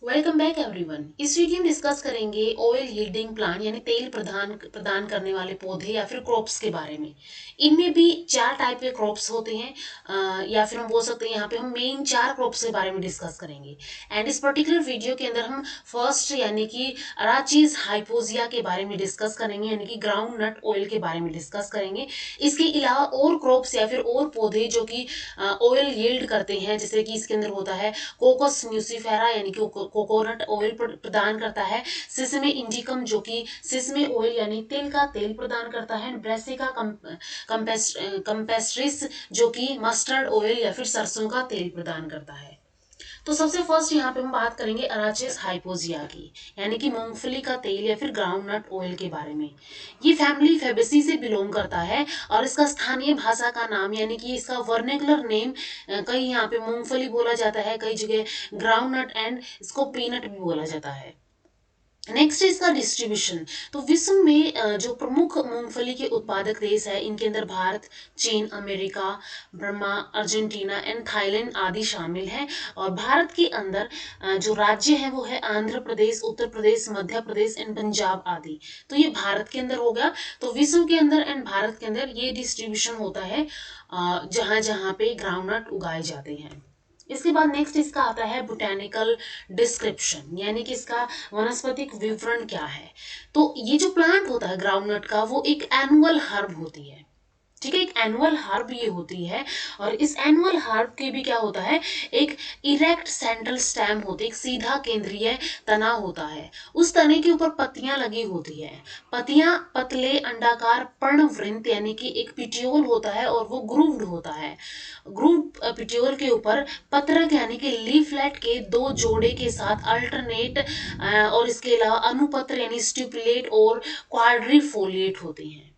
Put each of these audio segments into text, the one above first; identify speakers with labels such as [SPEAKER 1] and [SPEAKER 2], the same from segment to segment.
[SPEAKER 1] Welcome back everyone. इस video में discuss करेंगे ऑयल यील्डिंग प्लांट यानी तेल प्रदान प्रदान करने वाले पौधे या फिर क्रॉप्स के बारे में। इनमें भी चार टाइप के क्रॉप्स होते हैं, या फिर हम बोल सकते हैं यहाँ पे हम मेन चार क्रॉप्स के बारे में डिस्कस करेंगे। एंड इस पर्टिकुलर वीडियो के अंदर हम फर्स्ट यानी कि अराचीज हाइपोजिया के बारे में डिस्कस करेंगे, यानी कि ग्राउंड नट ऑयल के बारे में डिस्कस करेंगे। इसके अलावा और क्रॉप्स या फिर और पौधे जो कि ऑयल यील्ड करते हैं, जैसे कि इसके अंदर होता है कोकोस म्यूसिफेरा यानी कि कोकोनट ऑयल प्रदान करता है, सिसमे इंडिकम जो कि सिसमे ऑयल यानी तिल का तेल प्रदान करता है, ब्रेसिका कंपेस्ट्रिस जो कि मस्टर्ड ऑयल या फिर सरसों का तेल प्रदान करता है। तो सबसे फर्स्ट यहाँ पे हम बात करेंगे अराचिस हाइपोजिया की, यानी कि मूंगफली का तेल या फिर ग्राउंड नट ऑयल के बारे में। ये फैमिली फेबेसी से बिलोंग करता है और इसका स्थानीय भाषा का नाम यानी कि इसका वर्नेकुलर नेम कहीं यहाँ पे मूंगफली बोला जाता है, कई जगह ग्राउंड नट एंड इसको पीनट भी बोला जाता है। नेक्स्ट है इसका डिस्ट्रीब्यूशन। तो विश्व में जो प्रमुख मूंगफली के उत्पादक देश है, इनके अंदर भारत, चीन, America, Burma, Argentina and Thailand आदि शामिल हैं। और भारत के अंदर जो राज्य है वो है आंध्र प्रदेश, उत्तर प्रदेश, मध्य प्रदेश एंड पंजाब आदि। तो ये भारत के अंदर हो गया। तो विश्व के अंदर एंड भारत के अंदर ये डिस्ट्रीब्यूशन होता है जहां जहां पे ग्राउंडनट उगाए जाते हैं। इसके बाद नेक्स्ट इसका आता है बोटेनिकल डिस्क्रिप्शन, यानी कि इसका वनस्पतिक विवरण क्या है। तो ये जो प्लांट होता है ग्राउंडनट का वो एक एनुअल हर्ब होती है। ठीक है, एक एनुअल हर्ब ये होती है। और इस एनुअल हर्ब के भी क्या होता है, एक इरेक्ट सेंट्रल स्टेम होती है, एक सीधा केंद्रीय तना होता है। उस तने के ऊपर पत्तियां लगी होती है। पत्तियां पतले अंडाकार पर्णवृंत यानी कि एक पिट्यूल होता है और वो ग्रूव्ड होता है। ग्रूव पिट्यूल के ऊपर पत्रक यानी कि लीफलेट के दो जोड़े के साथ अल्टरनेट और इसके अलावा अनुपत्र यानी स्टिपुलेट और क्वाड्रीफोलिएट होती हैं।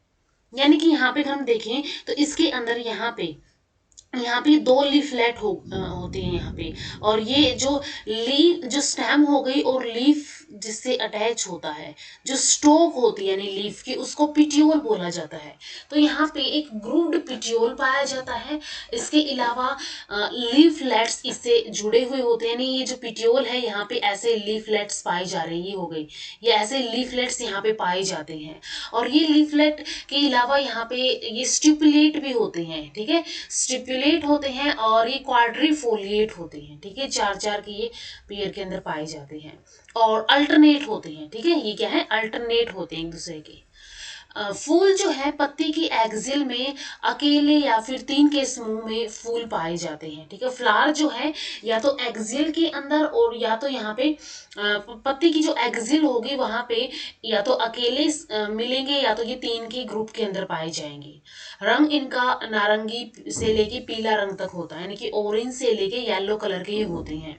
[SPEAKER 1] यानी कि यहाँ पे अगर हम देखें तो इसके अंदर यहाँ पे दो लीफलेट होते हैं यहाँ पे। और ये जो लीफ जो स्टेम हो गई और लीफ जिससे अटैच होता है, जो स्टोक होती है यानी लीफ की, उसको पिट्यूल बोला जाता है। तो यहाँ पे एक ग्रूव्ड पिट्यूल पाया जाता है। इसके अलावा लीफलेट्स इससे जुड़े हुए होते हैं, यानी ये जो पिट्यूल है यहाँ पे ऐसे लीफलेट्स पाए जा रहे हैं, ये हो गई, ये ऐसे लीफलेट्स यहाँ पे पाए जाते हैं। और ये लीफलेट के अलावा यहाँ पे ये स्टिपुलेट भी होते हैं। ठीक है, स्टिपुलेट होते हैं और ये क्वाड्रीफोलिएट होते हैं। ठीक है, चार चार के ये पेयर के अंदर पाए जाते हैं और अल्टरनेट होते हैं। ठीक है, ये क्या है, अल्टरनेट होते हैं एक दूसरे के। फूल जो है पत्ती की एक्सिल में अकेले या फिर तीन के समूह में फूल पाए जाते हैं। ठीक है, फ्लावर जो है या तो एक्सिल के अंदर और या तो यहाँ पे पत्ती की जो एक्सिल होगी वहां पे या तो अकेले मिलेंगे या तो ये तीन के ग्रुप के अंदर पाए जाएंगे। रंग इनका नारंगी से लेके पीला रंग तक होता है, यानी कि ऑरेंज से लेके येलो कलर के ये होते हैं।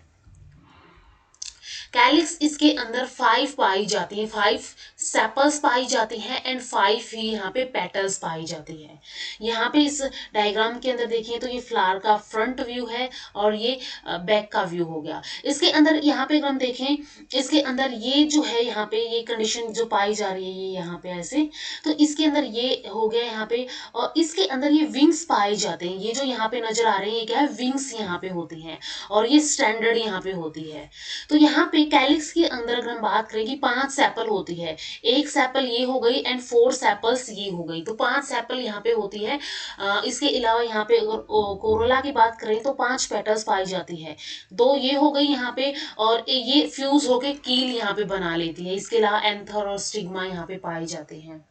[SPEAKER 1] कैलिक्स इसके अंदर 5 पाई जाती है, 5 सेपल्स पाई जाती हैं एंड 5 ही यहाँ पे पेटल्स पाई जाती है। यहाँ पे इस डायग्राम के अंदर देखिए तो ये फ्लावर का फ्रंट व्यू है और ये बैक का व्यू हो गया। इसके अंदर यहाँ पे अगर हम देखें, इसके अंदर ये जो है यहाँ पे ये कंडीशन जो पाई जा रही है ये यहाँ पे ऐसे, तो इसके अंदर ये हो गया यहाँ पे। और इसके अंदर ये विंग्स पाए जाते हैं, ये जो यहाँ पे नजर आ रहे हैं ये क्या है, विंग्स यहाँ पे होती हैं और ये स्टैंडर्ड यहाँ पे होती है। तो यहाँ पे कैलिक्स के अंदर अगर हम बात करें कि 5 सेपल होती है, एक सेपल ये हो गई एंड 4 सेपल्स ये हो गई, तो 5 सेपल यहाँ पे होती है। इसके अलावा यहाँ पे अगर कोरोला की बात करें तो 5 पेटल्स पाई जाती है, दो ये हो गई यहाँ पे और ये फ्यूज होके कील यहाँ पे बना लेती है। इसके अलावा एंथर और स्टिग्मा यहाँ पे पाए जाते हैं।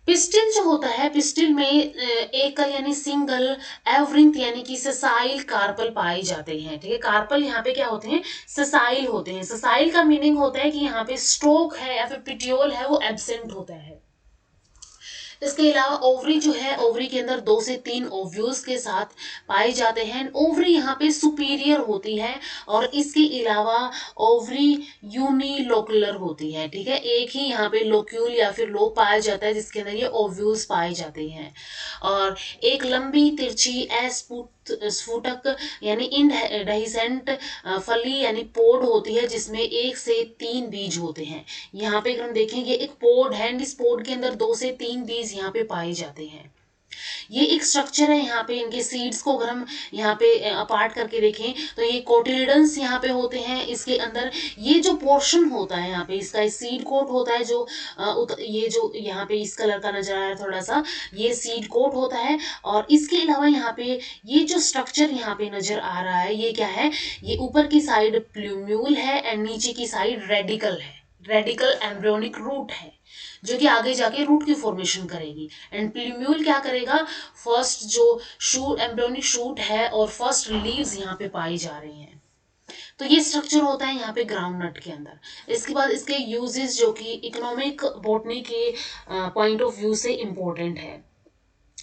[SPEAKER 1] पिस्टिल जो होता है, पिस्टिल में एकल यानी सिंगल, एवरिंथ यानी कि ससाइल कार्पल पाए जाते हैं। ठीक है, कार्पल यहाँ पे क्या होते हैं, ससाइल होते हैं। ससाइल का मीनिंग होता है कि यहाँ पे स्ट्रोक है या फिर पिटियोल है वो एब्सेंट होता है। इसके अलावा ओवरी जो है, ओवरी के अंदर 2 से 3 ओव्यूल्स के साथ पाए जाते हैं। ओवरी यहाँ पे सुपीरियर होती है और इसके अलावा ओवरी यूनिलोकुलर होती है। ठीक है, एक ही यहाँ पे लोक्यूल या फिर लोब पाया जाता है जिसके अंदर ये ओव्यूल्स पाए जाते हैं। और एक लंबी तिरछी स्फुटक यानी इनडेहिसेंट फली यानी पोड होती है जिसमें 1 से 3 बीज होते हैं। यहाँ पे अगर हम देखें ये एक पोड है, इस पोड के अंदर 2 से 3 बीज यहाँ पे पाए जाते हैं। ये एक स्ट्रक्चर है। यहाँ पे इनके सीड्स को अगर हम यहाँ पे अपार्ट करके देखें तो ये कोटिलिडन्स यहाँ पे होते हैं। इसके अंदर ये जो पोर्शन होता है यहाँ पे इसका सीड कोट होता है, जो ये जो यहाँ पे इस कलर का नजर आ रहा है थोड़ा सा, ये सीड कोट होता है। और इसके अलावा यहाँ पे ये जो स्ट्रक्चर यहाँ पे नजर आ रहा है ये क्या है, ये ऊपर की साइड प्लूम्यूल है एंड नीचे की साइड रेडिकल है। रेडिकल एम्ब्रियोनिक रूट है जो कि आगे जाके रूट की फॉर्मेशन करेगी। एंड प्लूम्यूल क्या करेगा, फर्स्ट जो शूट एम्ब्रियोनिक शूट है और फर्स्ट लीव्स यहाँ पे पाई जा रही हैं। तो ये स्ट्रक्चर होता है यहाँ पे ग्राउंड नट के अंदर। इसके बाद इसके यूजेस जो कि इकोनॉमिक बॉटनी के पॉइंट ऑफ व्यू से इम्पोर्टेंट है।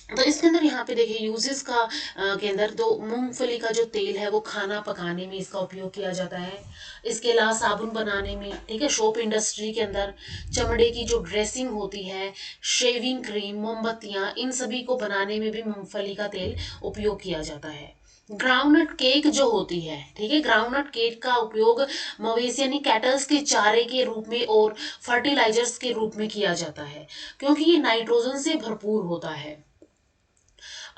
[SPEAKER 1] तो इसके अंदर यहाँ पे देखिए यूजेस का के अंदर तो मूंगफली का जो तेल है वो खाना पकाने में इसका उपयोग किया जाता है। इसके अलावा साबुन बनाने में, ठीक है, शॉप इंडस्ट्री के अंदर चमड़े की जो ड्रेसिंग होती है, शेविंग क्रीम, मोमबत्तियाँ, इन सभी को बनाने में भी मूंगफली का तेल उपयोग किया जाता है। ग्राउंडनट केक जो होती है, ठीक है, ग्राउंडनट केक का उपयोग मवेशी यानी कैटल्स के चारे के रूप में और फर्टिलाइजर्स के रूप में किया जाता है क्योंकि ये नाइट्रोजन से भरपूर होता है।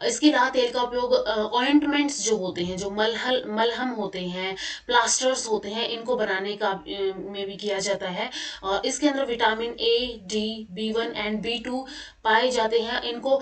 [SPEAKER 1] इसके अलावा तेल का उपयोग ऑइंटमेंट्स जो होते हैं, जो मलहम होते हैं, प्लास्टर्स होते हैं, इनको बनाने का में भी किया जाता है। और इसके अंदर vitamin A, D, B1 and B2 पाए जाते हैं। इनको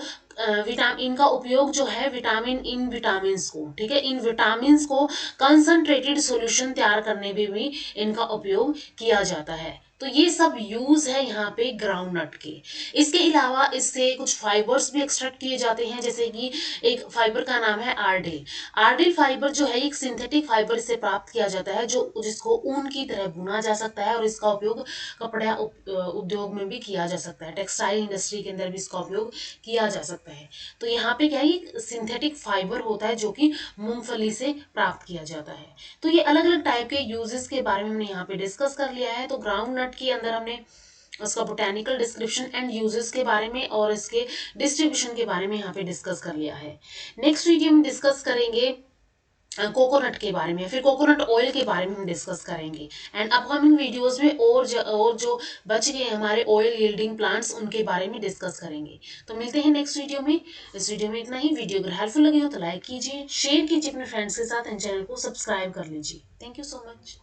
[SPEAKER 1] इनका उपयोग जो है इन विटामिन्स को, ठीक है, इन विटामिन्स को कंसंट्रेटेड सॉल्यूशन तैयार करने में भी इनका उपयोग किया जाता है। तो ये सब यूज है यहाँ पे ग्राउंड नट के। इसके अलावा इससे कुछ फाइबर्स भी एक्सट्रैक्ट किए जाते हैं, जैसे कि एक फाइबर का नाम है आर्डिल। आर्डिल फाइबर जो है एक सिंथेटिक फाइबर से प्राप्त किया जाता है जो जिसको ऊन की तरह बुना जा सकता है और इसका उपयोग कपड़ा उद्योग में भी किया जा सकता है। टेक्सटाइल इंडस्ट्री के अंदर भी इसका उपयोग किया जा सकता है। तो यहाँ पे क्या है, सिंथेटिक फाइबर होता है जो कि मूंगफली से प्राप्त किया जाता है। तो ये अलग अलग टाइप के यूजेस के बारे में हमने यहाँ पे डिस्कस कर लिया है। तो ग्राउंड नट के अंदर हमने उसका बोटेनिकल डिस्क्रिप्शन एंड यूजेस के बारे में और इसके डिस्ट्रीब्यूशन के बारे में यहाँ पे डिस्कस कर लिया है। नेक्स्ट वीडियो में डिस्कस करेंगे कोकोनट के बारे में, फिर कोकोनट ऑयल के बारे में हम डिस्कस करेंगे। एंड अपकमिंग वीडियोस में और जो बच गए हमारे ऑयल यील्डिंग प्लांट्स उनके बारे में डिस्कस करेंगे। तो मिलते हैं नेक्स्ट वीडियो में। इस वीडियो में इतना ही। वीडियो अगर हेल्पफुल लगी हो तो लाइक कीजिए, शेयर कीजिए अपने फ्रेंड्स के साथ एंड चैनल को सब्सक्राइब कर लीजिए। Thank you so much.